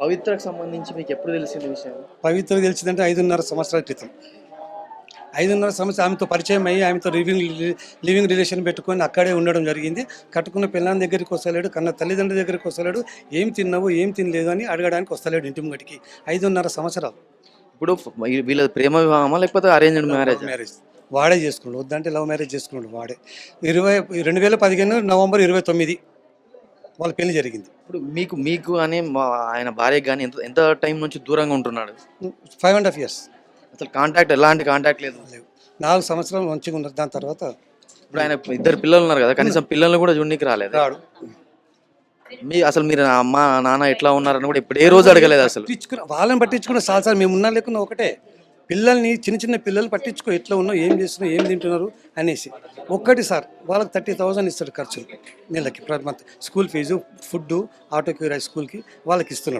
పవిత్రకు సంబంధించి మీకు ఎప్పుడు తెలిసిన విషయం? పవిత్ర తెలిసిందంటే 5.5 సంవత్సరాల క్రితం. 5.5 సంవత్సరాలు ఆమెతో పరిచయం అయ్యి ఆమెతో లివింగ్ రిలేషన్ పెట్టుకొని అక్కడే ఉండడం జరిగింది. కట్టుకున్న పిల్లని దగ్గరికి వస్తలేడు, కన్న తల్లిదండ్రుల దగ్గరికి వస్తలేడు, ఏం తిన్నావు ఏం తినలేదు అని అడగడానికి వస్తలేడు ఇంటి ముంగటికి. 5.5 సంవత్సరాలు. ఇప్పుడు వీళ్ళ ప్రేమ వివాహమా లేకపోతే అరేంజ్డ్ మ్యారేజ్? మ్యారేజ్ వాడే చేసుకున్నాడు, వద్దంటే లవ్ మ్యారేజ్ చేసుకున్నాడు వాడే. 2015 నవంబర్ 29 వాళ్ళ పెళ్లి జరిగింది. ఇప్పుడు మీకు మీకు అని ఆయన భార్యకి కానీ ఎంత ఎంత టైం నుంచి దూరంగా ఉంటున్నాడు? 5.5 years. అసలు కాంటాక్ట్ ఎలాంటి కాంటాక్ట్ లేదు. 4 సంవత్సరాలు మంచిగా ఉన్నారు. దాని తర్వాత ఇప్పుడు ఆయన 2 పిల్లలు ఉన్నారు కదా, కనీసం పిల్లల్ని కూడా చూడడానికి రాలేదు. రాడు. అసలు మీరు అమ్మ నాన్న ఎట్లా ఉన్నారని కూడా ఇప్పుడు ఏ రోజు అడగలేదు అసలు. వాళ్ళని పట్టించుకున్న సార్ మేము ఉన్నా లేకున్నా ఒకటే. పిల్లల్ని చిన్న పిల్లలు పట్టించుకో, ఎట్లా ఉన్నావు ఏం చేస్తున్నావు ఏం తింటున్నారు అనేసి. ఒక్కటి సార్ వాళ్ళకి 30,000 ఇస్తాడు ఖర్చులు నెలకి, ప్రతి మంత్ స్కూల్ ఫీజు, ఫుడ్, ఆటోకి స్కూల్కి వాళ్ళకి ఇస్తున్నాడు.